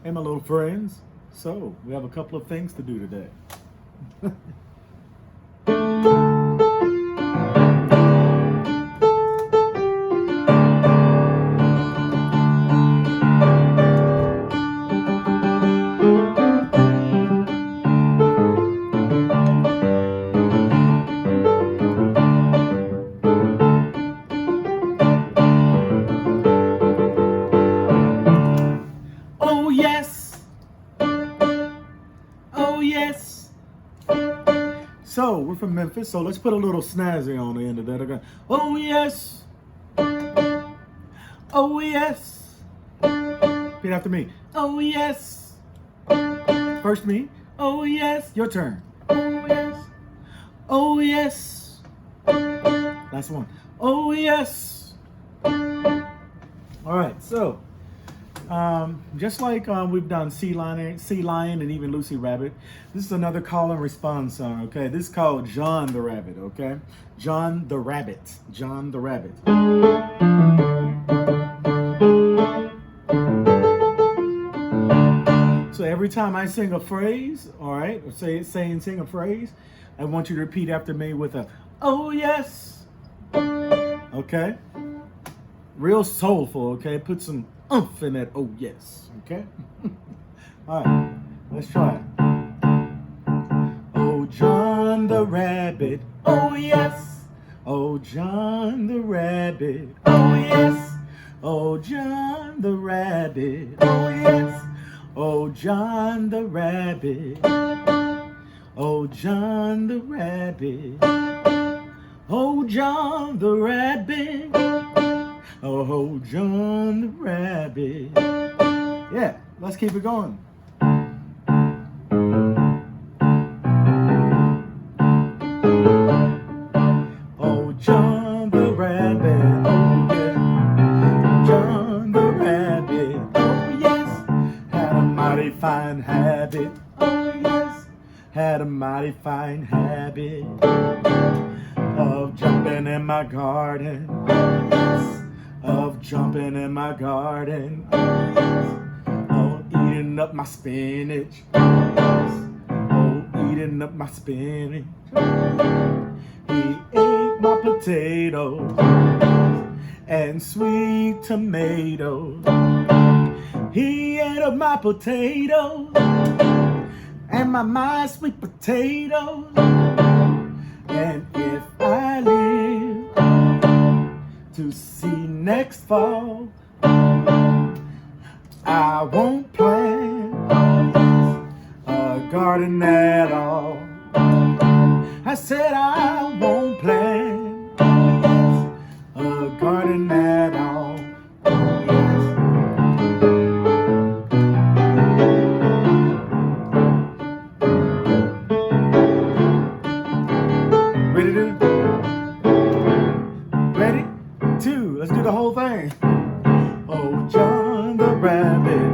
Hey, my little friends. So, we have a couple of things to do today. Oh, yes. Oh, yes. So, we're from Memphis, so let's put a little snazzy on the end of that. Okay. Oh, yes. Oh, yes. Repeat after me. Oh, yes. First me. Oh, yes. Your turn. Oh, yes. Oh, yes. Last one. Oh, yes. All right, so just like we've done Sea Lion, and even Lucy Rabbit, this is another call and response song, okay? This is called John the Rabbit, okay? John the Rabbit. John the Rabbit. So every time I sing a phrase, all right, or sing a phrase, I want you to repeat after me with a, oh yes, okay? Real soulful, okay? Put some oomph in that, oh yes, okay? All right, let's try it. Oh, John the Rabbit, oh yes. Oh, John the Rabbit, oh yes. Oh, John the Rabbit, oh yes. Oh, John the Rabbit. Oh, John the Rabbit. Oh, John the Rabbit. Oh, John the Rabbit. Yeah, let's keep it going. Oh, John the Rabbit. Oh, yeah. John the Rabbit. Oh, yes. Had a mighty fine habit. Oh, yes. Had a mighty fine habit of jumping in my garden. Oh, yes. Of jumping in my garden. Oh, yes. Oh, eating up my spinach. Oh, yes. Oh, eating up my spinach. He ate my potatoes and sweet tomatoes. He ate up my potatoes and my sweet potatoes. And if I live to see next fall, I won't plant a garden at all. I said I won't plant a garden at all. Ready? Two. Let's do the whole thing. Oh, John the Rabbit.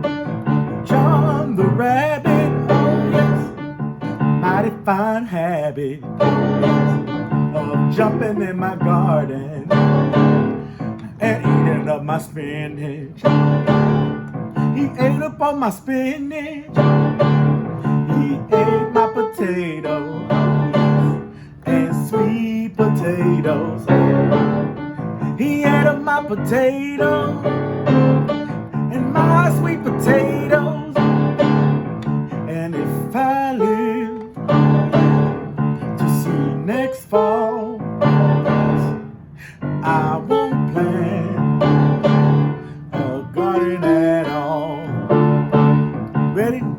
Oh, John the Rabbit. Oh, yes. Mighty fine habit of jumping in my garden and eating up my spinach. He ate up all my spinach. He ate my potatoes and sweet potatoes. He ate up my potatoes and my sweet potatoes. And if I live to see next fall, I won't plant a garden at all. Ready? And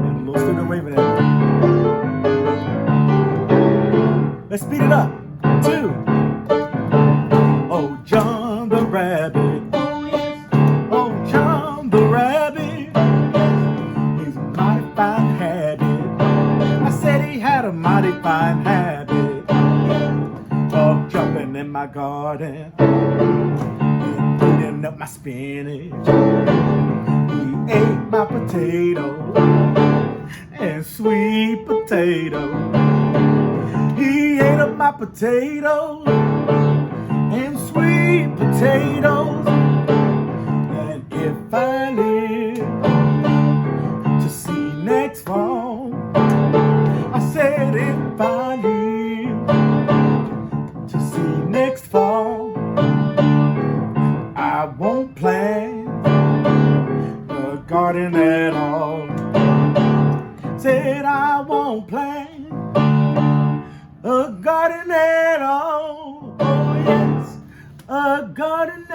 a little still waving at me. Let's speed it up. Two. Oh, John the Rabbit. Oh, yes. Oh, John the Rabbit. He's a mighty fine habit. I said he had a mighty fine habit of jumping in my garden and eating up my spinach. He ate my potato and sweet potato. He ate up my potatoes and sweet potatoes. And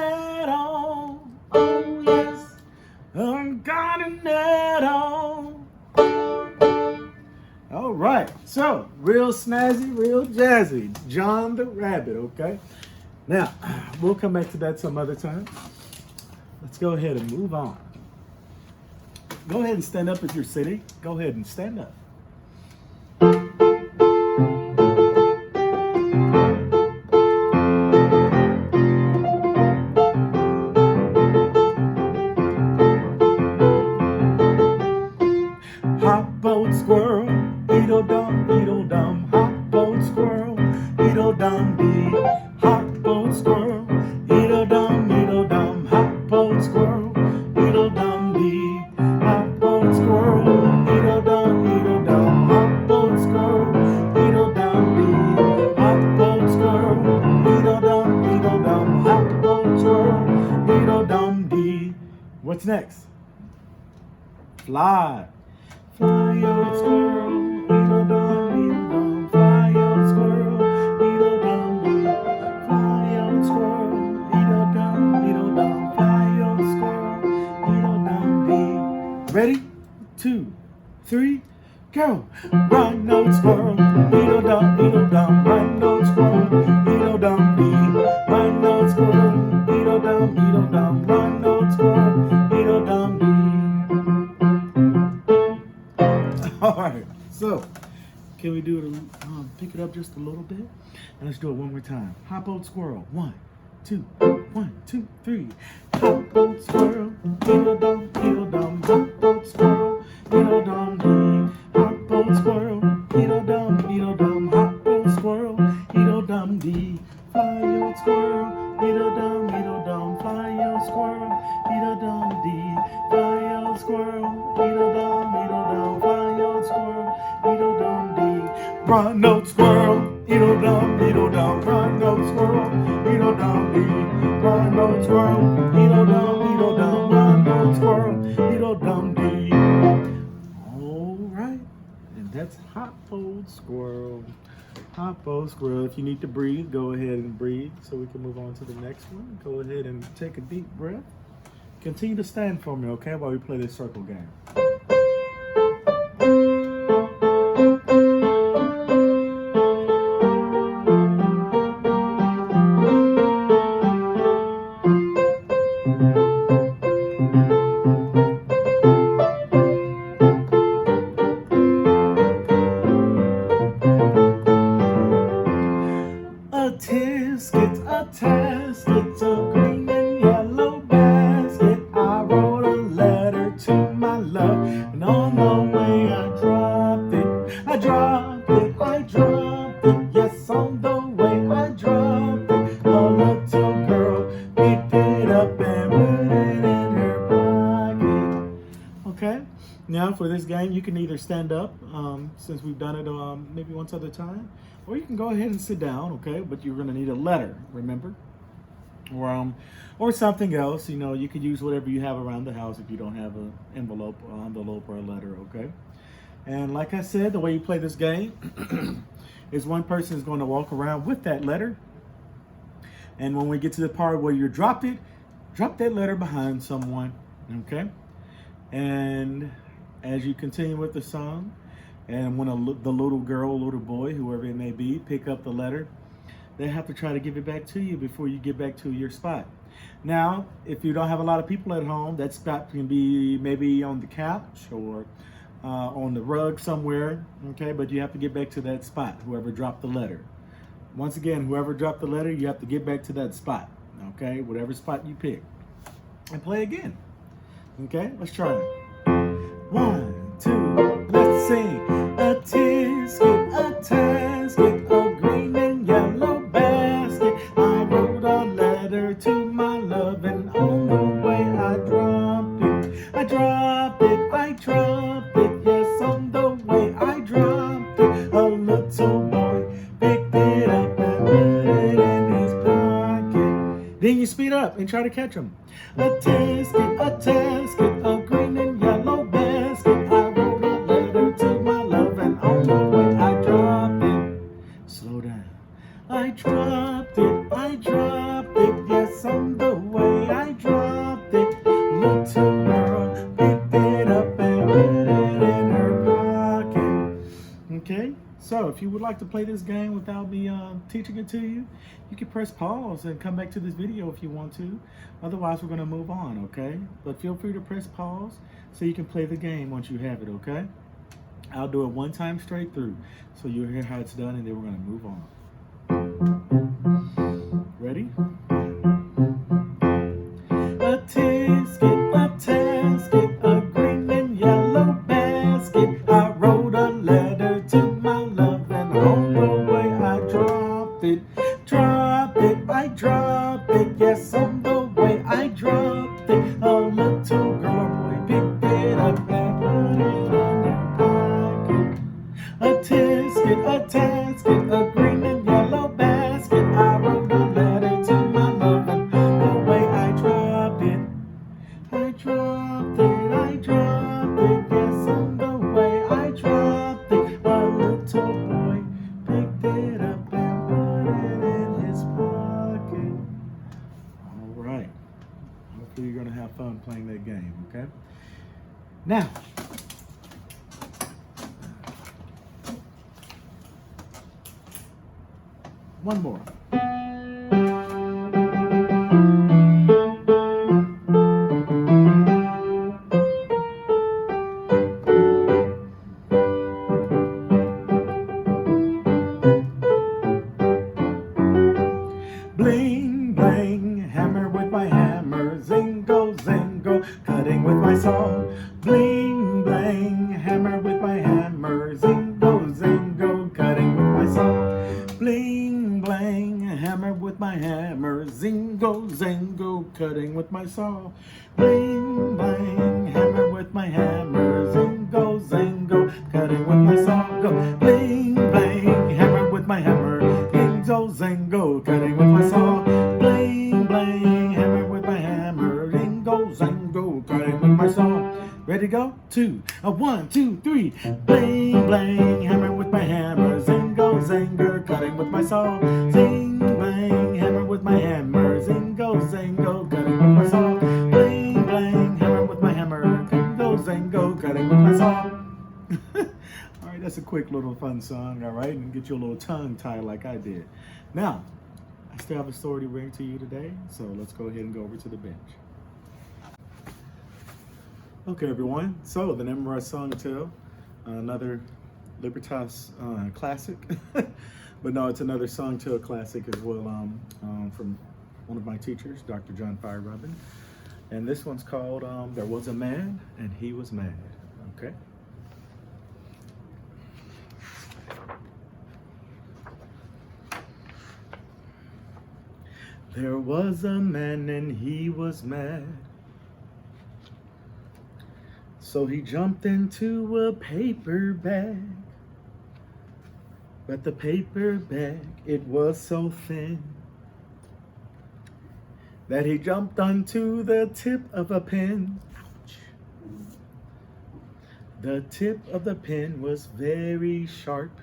net on. Oh yes, I've got a net on. All right, so real snazzy, real jazzy, John the Rabbit, okay? Now, we'll come back to that some other time. Let's go ahead and move on. Go ahead and stand up if you're sitting. Go ahead and stand up. Hop boat squirrel, eagle dum, hop boat squirrel, eagle dum dee. Hop boat squirrel, eagle dum, hop boat squirrel, eagle dum dee. Hop boat squirrel, eagle dum, hop boat squirrel, eagle dum dee. Hop boat squirrel, eagle dum, hop boat squirrel, eagle dum dee. What's next? Fly. Fly, old squirrel, dum, fly, old squirrel, dum, fly, old squirrel, dum, fly, old squirrel, dum, dee. Ready? 2, 3, go! Run, old squirrel, dum, run, old squirrel, dum, dee. Run, old squirrel, dum, run, old squirrel, dum, dee. All right, so can we do it? Pick it up just a little bit, and let's do it one more time. Hop old squirrel, 1, 2, 1, 2, 3. Hop old squirrel, dum, hop old squirrel, dum dee. Hop old squirrel, dum, hop old squirrel, dum dee. Fly old squirrel, dum, fly old squirrel, dum dee. Fly old squirrel, dum, fly old squirrel, dum dee. Run old squirrel, dum, run old squirrel, dum dee. Run old squirrel, dum, run old squirrel, dum dee. All right, and that's hop old squirrel. Hop old squirrel. If you need to breathe, go ahead and breathe so we can move on to the next one. Go ahead and take a deep breath. Continue to stand for me, okay, while we play this circle game. A tasket, a green and yellow basket. I wrote a letter to my love, and on the way I dropped it. I dropped it, I dropped it. Yes, on the way I dropped it. A little girl picked it up and put it in her pocket. Okay, now for this game, you can either stand up, since we've done it maybe once at a time, or you can go ahead and sit down, okay? But you're gonna need a letter, remember? Or something else. You know, you could use whatever you have around the house if you don't have an envelope or a letter, okay? And like I said, the way you play this game is one person is going to walk around with that letter. And when we get to the part where you drop it, drop that letter behind someone, okay? And as you continue with the song, and when the little girl, little boy, whoever it may be, pick up the letter, they have to try to give it back to you before you get back to your spot. Now, if you don't have a lot of people at home, that spot can be maybe on the couch or on the rug somewhere, okay? But you have to get back to that spot, whoever dropped the letter. Once again, whoever dropped the letter, you have to get back to that spot, okay? Whatever spot you pick. And play again, okay? Let's try it. 1, 2, let's sing. A tisket, a tasket, a green and yellow basket. I wrote a letter to my love, and on the way I dropped it. I dropped it, I dropped it. Yes, on the way I dropped it. A little boy picked it up and put it in his pocket. Then you speed up and try to catch him. A tasket, a green and yellow basket. I wrote a letter to my love, and on the way I dropped it. Slow down. I dropped it, yes, on the way boy, I dropped it. Little girl picked it up and put it in her pocket. Okay, so if you would like to play this game without me teaching it to you, you can press pause and come back to this video if you want to. Otherwise, we're going to move on, okay? But feel free to press pause so you can play the game once you have it, okay? I'll do it one time straight through so you'll hear how it's done, and then we're going to move on. Ready? A tasket, a green and yellow basket. I wrote a letter to my love, and on the way I dropped it, I dropped it. Yes, on the way I dropped it. A little girl or boy picked it up and put it in their pocket. A tasket, a green and yellow basket. I wrote a letter to my love, and the way I dropped it, I dropped it. Yes, on the way I dropped it. A little boy picked it up and put it in his pocket. All right. Hopefully you're going to have fun playing that game, okay? Now, one more. Bling, bling, hammer with my hammer, zingo, zingo, cutting with my saw. Bling, bling, hammer with my hammer, zingo, zingo, cutting with my saw. Bling, bling, hammer with my hammer, zingo, zingo, cutting with my saw. Bling, bling, hammer with my hammer, zingo, zingo, cutting with my saw. Go, bling, bling, hammer with my hammer, zingo, zingo, cutting with my saw. Bling, bling, hammer with my hammer, zingo, zingo, cutting with my saw. Ready to go? 1, 2, 3. Bling, bling, hammer with my hammer, zingo, zinger, cutting with my saw. Zing, bling, hammer with my hammer, zingo, zingo, cutting with my saw. Bling, bling, hammer with my hammer, zingo, zingo, cutting with my saw. All right, that's a quick little fun song, all right? And get you a little tongue tie like I did. Now, I still have a story to bring to you today, so let's go ahead and go over to the bench. Okay, everyone, so the memorized song and tell, another Libertas classic, but no, it's another song tell classic as well from one of my teachers, Dr. John Fire Robin, and this one's called There Was a Man and He Was Mad, okay? There was a man and he was mad, so he jumped into a paper bag. But the paper bag, it was so thin that he jumped onto the tip of a pen. Ouch. The tip of the pen was very sharp,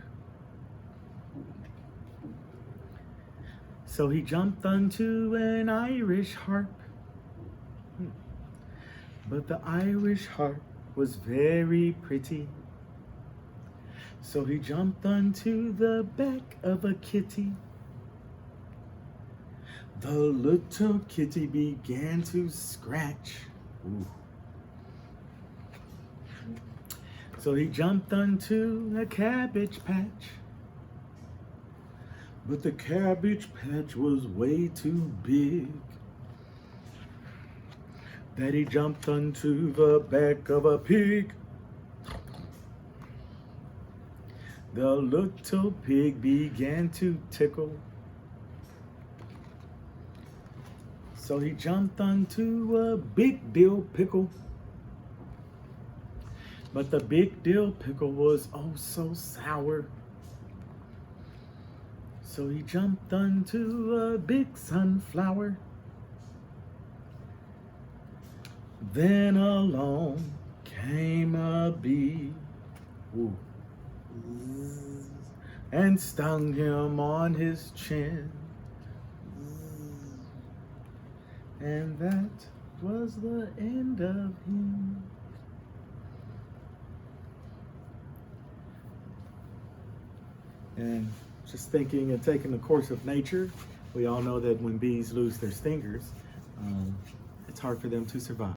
so he jumped onto an Irish harp. But the Irish harp was very pretty, so he jumped onto the back of a kitty. The little kitty began to scratch. Ooh. So he jumped onto a cabbage patch, but the cabbage patch was way too big, that he jumped onto the back of a pig. The little pig began to tickle, so he jumped onto a big dill pickle. But the big dill pickle was oh so sour, so he jumped onto a big sunflower. Then along came a bee, ooh, and stung him on his chin. And that was the end of him. And just thinking and taking the course of nature, we all know that when bees lose their stingers, it's hard for them to survive.